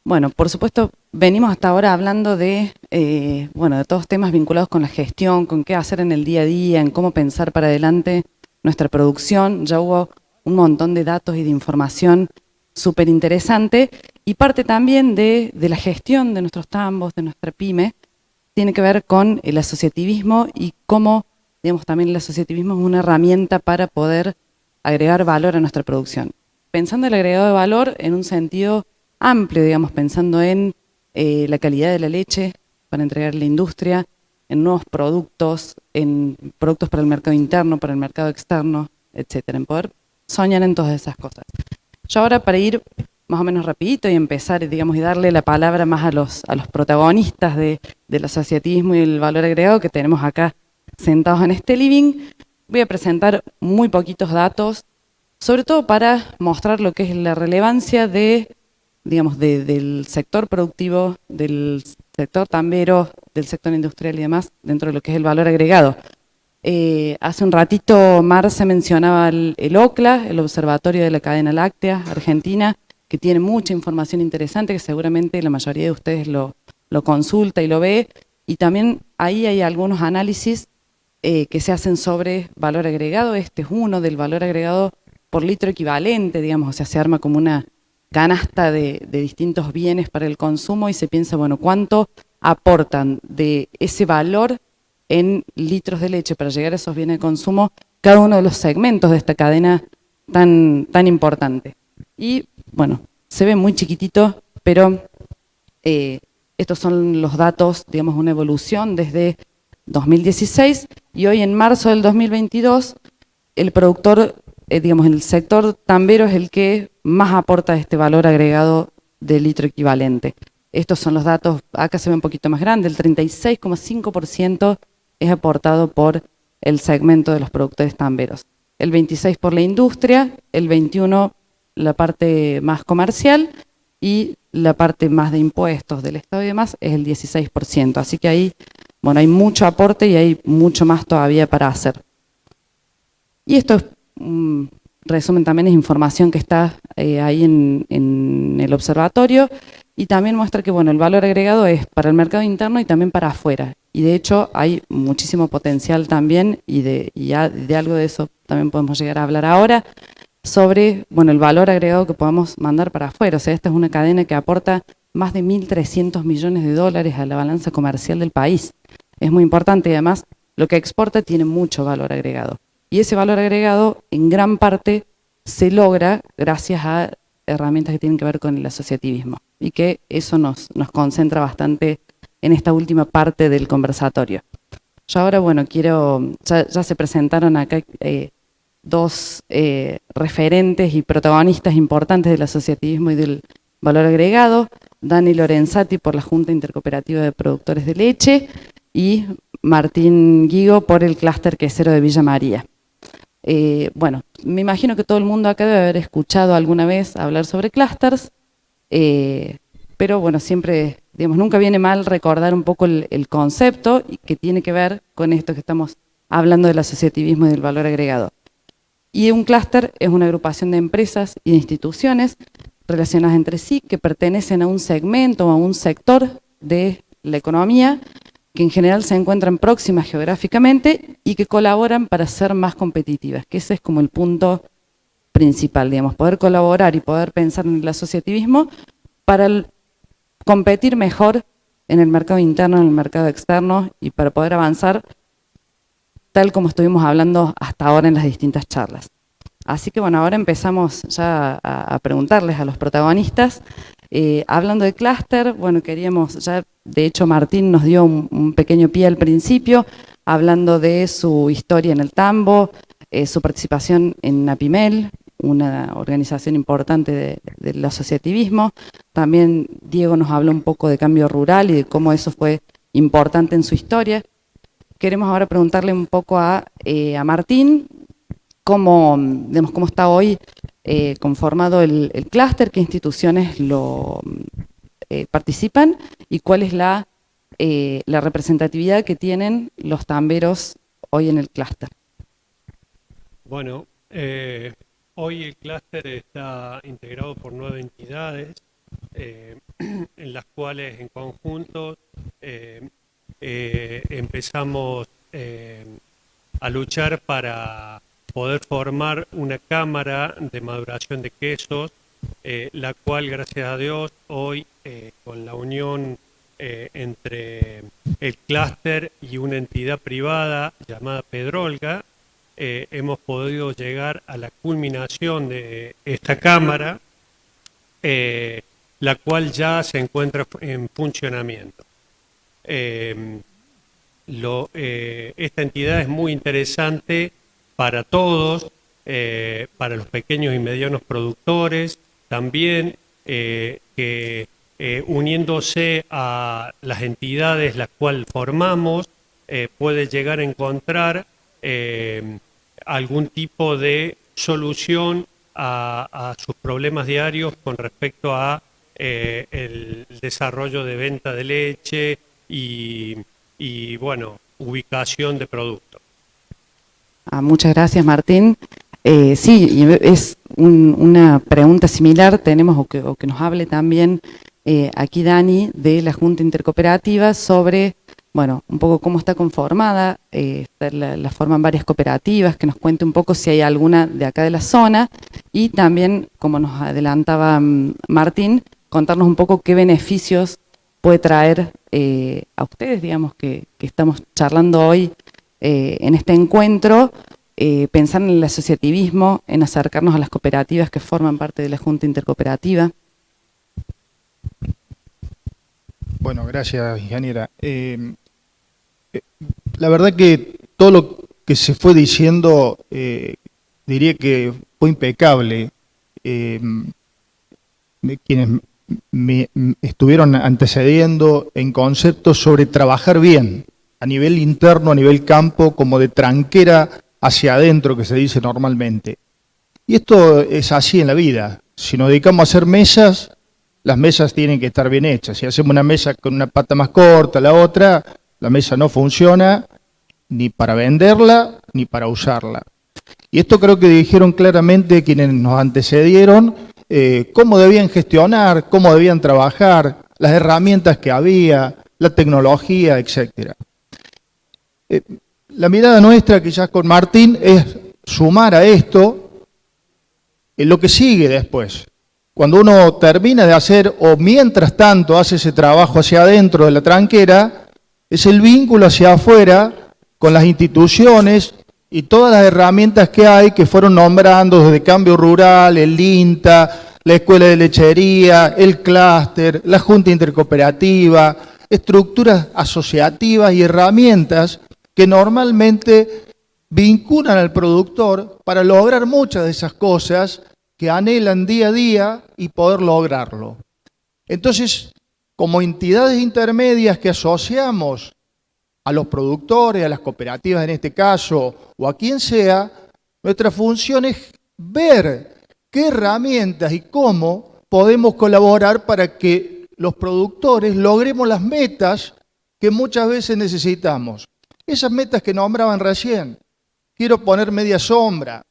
Bueno, por supuesto, venimos hasta ahora hablando bueno, de todos temas vinculados con la gestión, con qué hacer en el día a día, en cómo pensar para adelante nuestra producción. Ya hubo un montón de datos y de información súper interesante y parte también de la gestión de nuestros tambos, de nuestra pyme, tiene que ver con el asociativismo y cómo, digamos, también el asociativismo es una herramienta para poder agregar valor a nuestra producción. Pensando el agregado de valor en un sentido amplio, digamos, pensando en la calidad de la leche para entregar a la industria, en nuevos productos, en productos para el mercado interno, para el mercado externo, etcétera, en poder soñar en todas esas cosas. Yo ahora para ir más o menos rapidito y empezar, digamos, y darle la palabra más a los protagonistas del asociatismo y el valor agregado que tenemos acá sentados en este living, voy a presentar muy poquitos datos, sobre todo para mostrar lo que es la relevancia digamos, del sector productivo, del sector tambero, del sector industrial y demás, dentro de lo que es el valor agregado. Hace un ratito Marce mencionaba el OCLA, el Observatorio de la Cadena Láctea Argentina, que tiene mucha información interesante que seguramente la mayoría de ustedes lo consulta y lo ve. Y también ahí hay algunos análisis que se hacen sobre valor agregado. Este es uno del valor agregado por litro equivalente, digamos, o sea, se arma como una canasta de distintos bienes para el consumo y se piensa, bueno, ¿cuánto aportan de ese valor en litros de leche para llegar a esos bienes de consumo cada uno de los segmentos de esta cadena tan importante? Y bueno, se ve muy chiquitito, pero estos son los datos, digamos, una evolución desde 2016 y hoy en marzo del 2022 el productor, digamos, el sector tambero es el que más aporta este valor agregado de litro equivalente. Estos son los datos, acá se ve un poquito más grande, el 36,5% es aportado por el segmento de los productores tamberos, el 26% por la industria, el 21% la parte más comercial y la parte más de impuestos del Estado y demás es el 16%. Así que ahí, bueno, hay mucho aporte y hay mucho más todavía para hacer. Y esto es, resumen, también es información que está ahí en el observatorio y también muestra que bueno, el valor agregado es para el mercado interno y también para afuera. Y de hecho hay muchísimo potencial también y de algo de eso también podemos llegar a hablar ahora sobre bueno, el valor agregado que podamos mandar para afuera. O sea, esta es una cadena que aporta más de 1.300 millones de dólares a la balanza comercial del país. Es muy importante y además lo que exporta tiene mucho valor agregado. Y ese valor agregado en gran parte se logra gracias a herramientas que tienen que ver con el asociativismo y que eso nos concentra bastante en esta última parte del conversatorio. Yo ahora, bueno, ya se presentaron acá dos referentes y protagonistas importantes del asociativismo y del valor agregado, Dani Lorenzati por la Junta Intercooperativa de Productores de Leche y Martín Guigo por el clúster quesero de Villa María. Bueno, me imagino que todo el mundo acá debe haber escuchado alguna vez hablar sobre clústeres, pero bueno, siempre, digamos, nunca viene mal recordar un poco el concepto que tiene que ver con esto que estamos hablando del asociativismo y del valor agregado. Y un clúster es una agrupación de empresas y de instituciones relacionadas entre sí que pertenecen a un segmento o a un sector de la economía que en general se encuentran próximas geográficamente y que colaboran para ser más competitivas, que ese es como el punto principal, digamos, poder colaborar y poder pensar en el asociativismo para competir mejor en el mercado interno, en el mercado externo y para poder avanzar tal como estuvimos hablando hasta ahora en las distintas charlas. Así que bueno, ahora empezamos ya a preguntarles a los protagonistas. Hablando de clúster, bueno, de hecho Martín nos dio un pequeño pie al principio, hablando de su historia en el tambo, su participación en Apimel, una organización importante del asociativismo. También Diego nos habló un poco de cambio rural y de cómo eso fue importante en su historia. Queremos ahora preguntarle un poco a Martín digamos, cómo está hoy conformado el clúster, qué instituciones lo participan y cuál es la representatividad que tienen los tamberos hoy en el clúster. Bueno, hoy el clúster está integrado por 9 entidades. en las cuales en conjunto empezamos a luchar para poder formar una cámara de maduración de quesos, la cual, gracias a Dios, hoy con la unión entre el clúster y una entidad privada llamada Pedrolga, hemos podido llegar a la culminación de esta cámara, la cual ya se encuentra en funcionamiento. Esta entidad es muy interesante para todos, para los pequeños y medianos productores, también que uniéndose a las entidades las cuales formamos, puede llegar a encontrar algún tipo de solución a sus problemas diarios con respecto a el desarrollo de venta de leche y bueno, ubicación de productos. Muchas gracias, Martín. Sí, es una pregunta similar, tenemos o que nos hable también aquí Dani de la Junta Intercooperativa sobre, bueno, un poco cómo está conformada, la forman varias cooperativas, que nos cuente un poco si hay alguna de acá de la zona y también, como nos adelantaba Martín, contarnos un poco qué beneficios puede traer a ustedes, digamos, que estamos charlando hoy en este encuentro, pensar en el asociativismo, en acercarnos a las cooperativas que forman parte de la Junta Intercooperativa. Bueno, gracias, ingeniera. La verdad que todo lo que se fue diciendo, diría que fue impecable. Quienes me estuvieron antecediendo en conceptos sobre trabajar bien, a nivel interno, a nivel campo, como de tranquera hacia adentro, que se dice normalmente. Y esto es así en la vida. Si nos dedicamos a hacer mesas, las mesas tienen que estar bien hechas. Si hacemos una mesa con una pata más corta, la otra, la mesa no funciona ni para venderla ni para usarla. Y esto creo que dijeron claramente quienes nos antecedieron, cómo debían gestionar, cómo debían trabajar, las herramientas que había, la tecnología, etcétera. La mirada nuestra, quizás con Martín, es sumar a esto en lo que sigue después. Cuando uno termina de hacer, o mientras tanto hace ese trabajo hacia adentro de la tranquera, es el vínculo hacia afuera con las instituciones y todas las herramientas que hay que fueron nombrando desde Cambio Rural, el INTA, la Escuela de Lechería, el clúster, la Junta Intercooperativa, estructuras asociativas y herramientas que normalmente vinculan al productor para lograr muchas de esas cosas que anhelan día a día y poder lograrlo. Entonces, como entidades intermedias que asociamos a los productores, a las cooperativas en este caso, o a quien sea, nuestra función es ver qué herramientas y cómo podemos colaborar para que los productores logremos las metas que muchas veces necesitamos. Esas metas que nombraban recién. Quiero poner media sombra,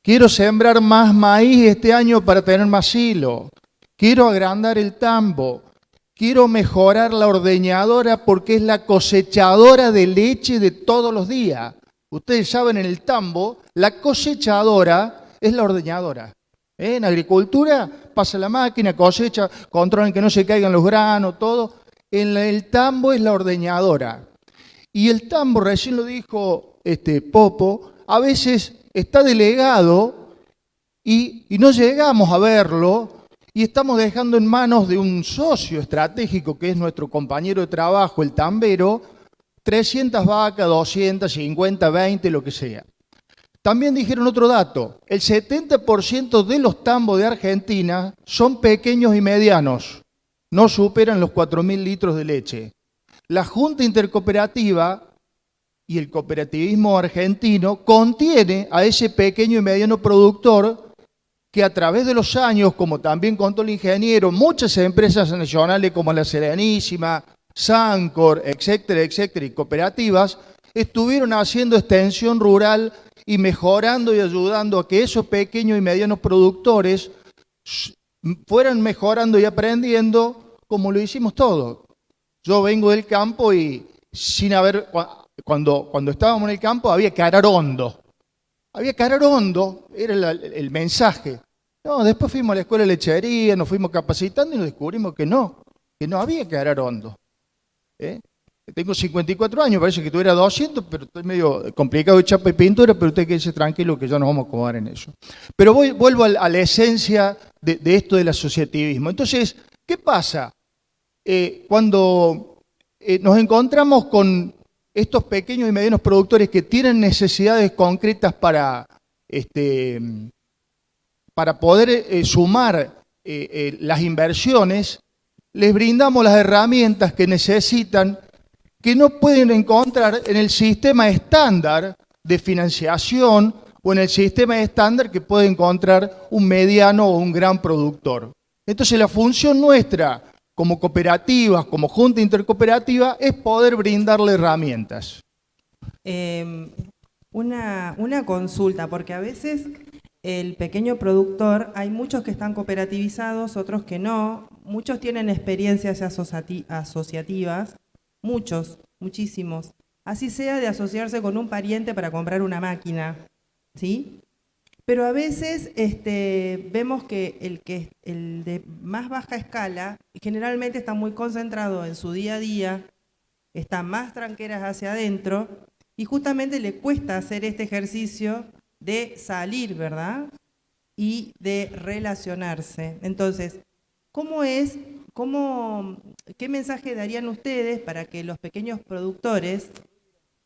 quiero sembrar más maíz este año para tener más hilo, quiero agrandar el tambo, quiero mejorar la ordeñadora porque es la cosechadora de leche de todos los días. Ustedes saben, en el tambo, la cosechadora es la ordeñadora. En agricultura pasa la máquina, cosecha, controlan que no se caigan los granos, todo. En el tambo es la ordeñadora. Y el tambo, recién lo dijo Popo, a veces está delegado y no llegamos a verlo y estamos dejando en manos de un socio estratégico que es nuestro compañero de trabajo, el tambero, 300 vacas, 250, 20, lo que sea. También dijeron otro dato, el 70% de los tambos de Argentina son pequeños y medianos, no superan los 4.000 litros de leche. La Junta Intercooperativa y el cooperativismo argentino contiene a ese pequeño y mediano productor que a través de los años, como también contó el ingeniero, muchas empresas nacionales como la Serenísima, Sancor, etcétera, etcétera, y cooperativas, estuvieron haciendo extensión rural y mejorando y ayudando a que esos pequeños y medianos productores fueran mejorando y aprendiendo como lo hicimos todos. Yo vengo del campo y sin haber, cuando estábamos en el campo había que arar hondo. Había que arar hondo, era el mensaje. No, después fuimos a la escuela de lechería, nos fuimos capacitando y nos descubrimos que no había que arar hondo. Tengo 54 años, parece que tuviera 200, pero estoy medio complicado de chapa y pintura, pero usted quédese tranquilo que ya nos vamos a acomodar en eso. Pero vuelvo a la esencia de esto del asociativismo. Entonces, ¿qué pasa cuando nos encontramos con estos pequeños y medianos productores que tienen necesidades concretas para poder sumar las inversiones? Les brindamos las herramientas que necesitan, que no pueden encontrar en el sistema estándar de financiación o en el sistema estándar que puede encontrar un mediano o un gran productor. Entonces la función nuestra como cooperativas, como junta intercooperativa, es poder brindarle herramientas. Una consulta, porque a veces el pequeño productor, hay muchos que están cooperativizados, otros que no, muchos tienen experiencias asociativas, muchísimos, así sea de asociarse con un pariente para comprar una máquina, ¿sí? Pero a veces vemos que el de más baja escala generalmente está muy concentrado en su día a día, está más tranqueras hacia adentro y justamente le cuesta hacer este ejercicio de salir, ¿verdad? Y de relacionarse. Entonces, ¿qué mensaje darían ustedes para que los pequeños productores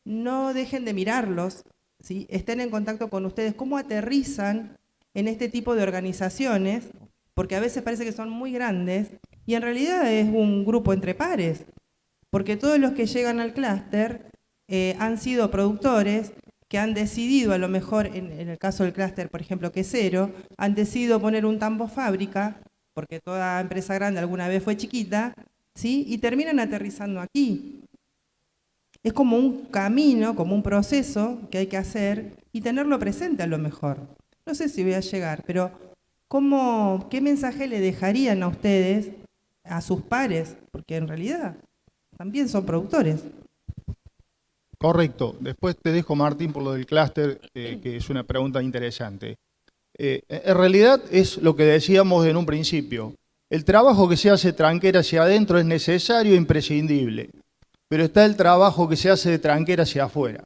no dejen de mirarlos, ¿sí? Estén en contacto con ustedes? ¿Cómo aterrizan en este tipo de organizaciones? Porque a veces parece que son muy grandes y en realidad es un grupo entre pares, porque todos los que llegan al clúster han sido productores que han decidido, a lo mejor en el caso del clúster, por ejemplo, quesero, han decidido poner un tambo fábrica, porque toda empresa grande alguna vez fue chiquita, ¿sí? Y terminan aterrizando aquí. Es como un camino, como un proceso que hay que hacer y tenerlo presente a lo mejor. No sé si voy a llegar, pero ¿qué mensaje le dejarían a ustedes, a sus pares? Porque en realidad también son productores. Correcto. Después te dejo, Martín, por lo del clúster, que es una pregunta interesante. En realidad es lo que decíamos en un principio. El trabajo que se hace tranquera hacia adentro es necesario e imprescindible, pero está el trabajo que se hace de tranquera hacia afuera.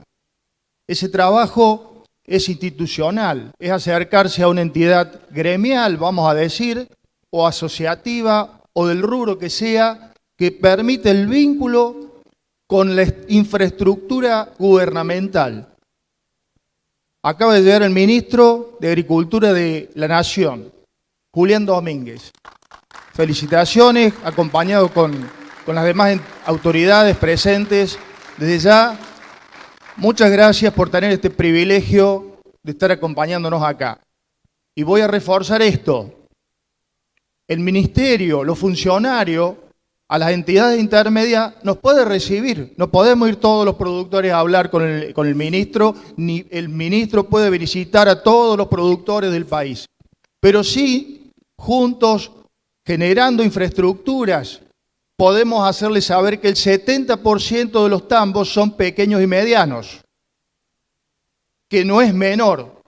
Ese trabajo es institucional, es acercarse a una entidad gremial, vamos a decir, o asociativa, o del rubro que sea, que permite el vínculo con la infraestructura gubernamental. Acaba de llegar el ministro de Agricultura de la Nación, Julián Domínguez. Felicitaciones, acompañado con las demás autoridades presentes. Desde ya, muchas gracias por tener este privilegio de estar acompañándonos acá. Y voy a reforzar esto. El ministerio, los funcionarios, a las entidades intermedias nos puede recibir. No podemos ir todos los productores a hablar con el ministro, ni el ministro puede visitar a todos los productores del país. Pero sí, juntos, generando infraestructuras, podemos hacerles saber que el 70% de los tambos son pequeños y medianos, que no es menor,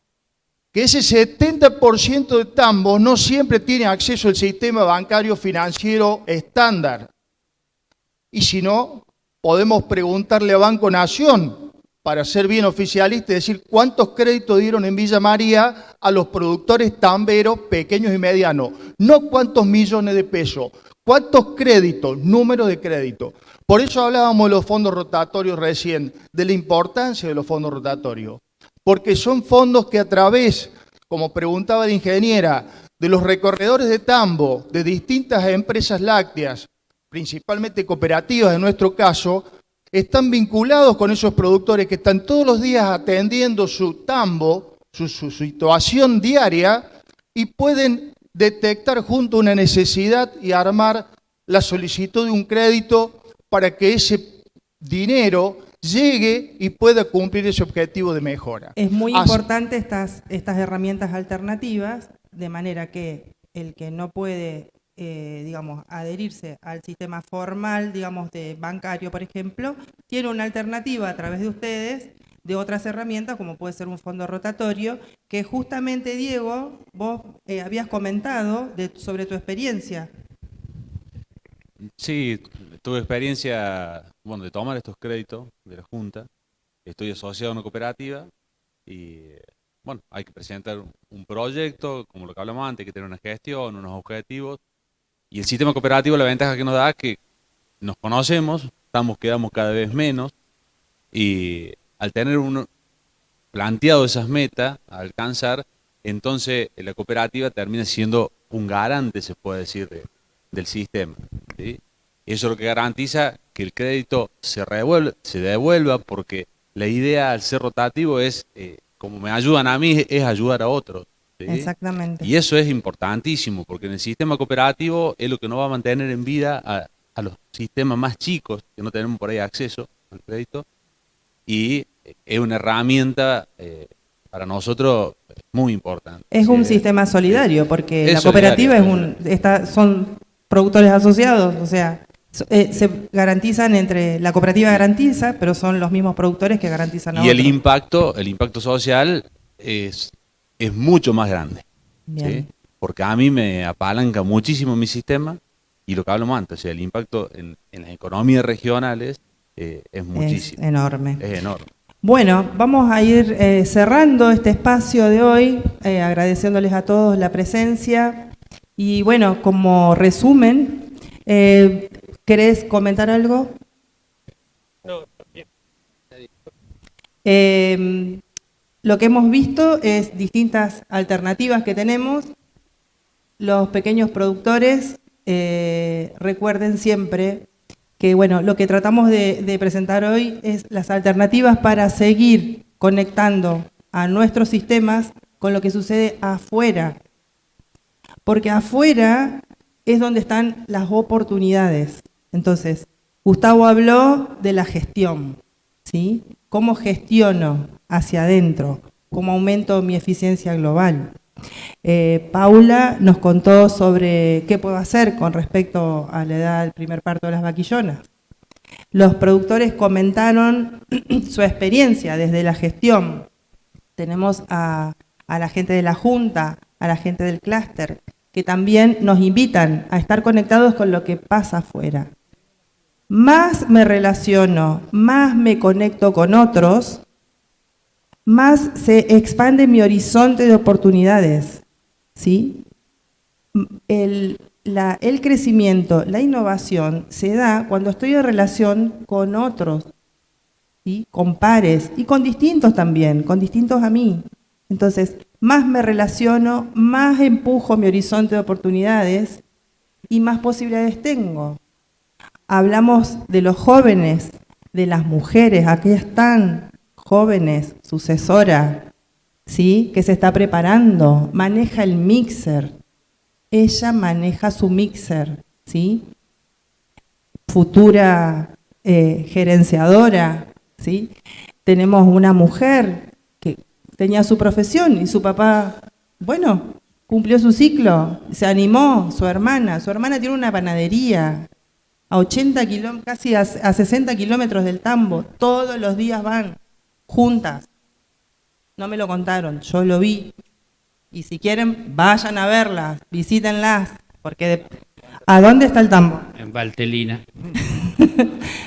que ese 70% de tambos no siempre tiene acceso al sistema bancario financiero estándar. Y si no, podemos preguntarle a Banco Nación, para ser bien oficialista, y decir cuántos créditos dieron en Villa María a los productores tamberos pequeños y medianos. No cuántos millones de pesos, cuántos créditos, número de créditos. Por eso hablábamos de los fondos rotatorios recién, de la importancia de los fondos rotatorios. Porque son fondos que a través, como preguntaba la ingeniera, de los recorredores de tambo, de distintas empresas lácteas, principalmente cooperativas en nuestro caso, están vinculados con esos productores que están todos los días atendiendo su tambo, su situación diaria, y pueden detectar junto una necesidad y armar la solicitud de un crédito para que ese dinero llegue y pueda cumplir ese objetivo de mejora. Es muy importante estas herramientas alternativas, de manera que el que no puede digamos, adherirse al sistema formal, digamos, de bancario, por ejemplo, tiene una alternativa a través de ustedes de otras herramientas, como puede ser un fondo rotatorio, que justamente, Diego, vos habías comentado sobre tu experiencia. Sí, tuve experiencia, bueno, de tomar estos créditos de la Junta. Estoy asociado a una cooperativa y, bueno, hay que presentar un proyecto, como lo que hablamos antes, hay que tener una gestión, unos objetivos. Y el sistema cooperativo, la ventaja que nos da es que nos conocemos, quedamos cada vez menos, y al tener uno planteado esas metas a alcanzar, entonces la cooperativa termina siendo un garante, se puede decir, del sistema, ¿sí? Eso es lo que garantiza que el crédito se devuelva, porque la idea al ser rotativo es, como me ayudan a mí, es ayudar a otros, ¿sí? Exactamente. Y eso es importantísimo, porque en el sistema cooperativo es lo que nos va a mantener en vida a los sistemas más chicos, que no tenemos por ahí acceso al crédito, y es una herramienta para nosotros muy importante. Es un sistema solidario, porque la cooperativa son productores asociados, o sea, se garantizan entre, la cooperativa garantiza, pero son los mismos productores que garantizan a otros. Y el impacto social es mucho más grande, ¿sí? Porque a mí me apalanca muchísimo mi sistema, y lo que hablamos antes, o sea, el impacto en las economías regionales es muchísimo. Es enorme. Es enorme. Bueno, vamos a ir cerrando este espacio de hoy, agradeciéndoles a todos la presencia. Y bueno, como resumen, ¿querés comentar algo? No, bien. Lo que hemos visto es distintas alternativas que tenemos. Los pequeños productores, recuerden siempre que, bueno, lo que tratamos de presentar hoy es las alternativas para seguir conectando a nuestros sistemas con lo que sucede afuera. Porque afuera es donde están las oportunidades. Entonces, Gustavo habló de la gestión, ¿sí? ¿Cómo gestiono hacia adentro? ¿Cómo aumento mi eficiencia global? Paula nos contó sobre qué puedo hacer con respecto a la edad del primer parto de las vaquillonas. Los productores comentaron su experiencia desde la gestión. Tenemos a la gente de la Junta, a la gente del clúster, que también nos invitan a estar conectados con lo que pasa afuera. Más me relaciono, más me conecto con otros, más se expande mi horizonte de oportunidades, ¿sí? El crecimiento, la innovación se da cuando estoy en relación con otros, ¿sí? Con pares y con distintos también, con distintos a mí. Entonces, más me relaciono, más empujo mi horizonte de oportunidades y más posibilidades tengo. Hablamos de los jóvenes, de las mujeres, aquellas tan jóvenes, sucesora, ¿sí? Que se está preparando, maneja el mixer. Ella maneja su mixer, ¿sí? Futura gerenciadora, ¿sí? Tenemos una mujer que tenía su profesión y su papá, bueno, cumplió su ciclo, se animó, su hermana tiene una panadería a 80 kilómetros, casi a 60 kilómetros del Tambo, todos los días van juntas. No me lo contaron, yo lo vi. Y si quieren, vayan a verlas, visítenlas, porque ¿a dónde está el Tambo? En Valtelina.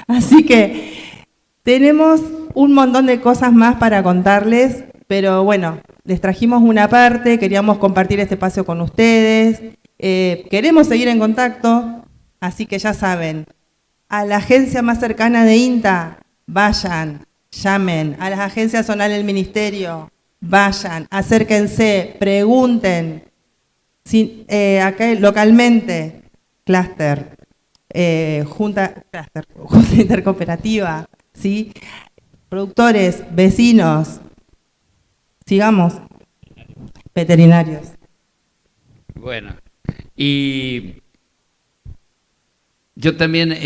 Así que tenemos un montón de cosas más para contarles, pero bueno, les trajimos una parte, queríamos compartir este espacio con ustedes, queremos seguir en contacto, así que ya saben, a la agencia más cercana de INTA, vayan, llamen, a las agencias zonales del ministerio, vayan, acérquense, pregunten, acá localmente, clúster, junta intercooperativa, ¿sí? Productores, vecinos, sigamos, veterinarios. Bueno, y yo también,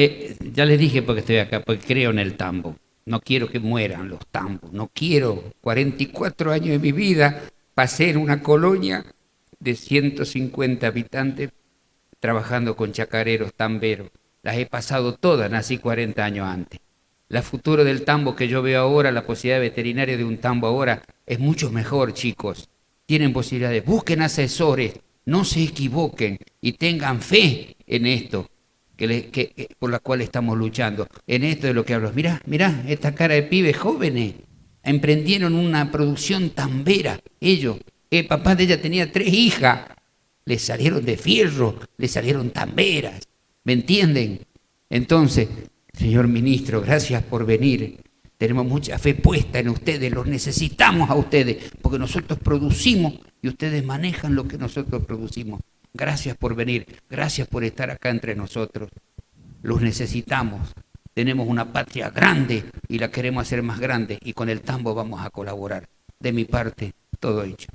ya les dije porque estoy acá, porque creo en el tambo. No quiero que mueran los tambos, no quiero 44 años de mi vida pasé en una colonia de 150 habitantes trabajando con chacareros, tamberos. Las he pasado todas, nací 40 años antes. La futuro del tambo que yo veo ahora, la posibilidad veterinaria de un tambo ahora, es mucho mejor, chicos. Tienen posibilidades, busquen asesores, no se equivoquen y tengan fe en esto por la cual estamos luchando. En esto de lo que hablo. Mirá, esta cara de pibes jóvenes emprendieron una producción tambera. Ellos, el papá de ella tenía 3 hijas, le salieron de fierro, le salieron tamberas. ¿Me entienden? Entonces, señor ministro, gracias por venir. Tenemos mucha fe puesta en ustedes, los necesitamos a ustedes, porque nosotros producimos y ustedes manejan lo que nosotros producimos. Gracias por venir, gracias por estar acá entre nosotros. Los necesitamos. Tenemos una patria grande y la queremos hacer más grande y con el tambo vamos a colaborar. De mi parte, todo hecho.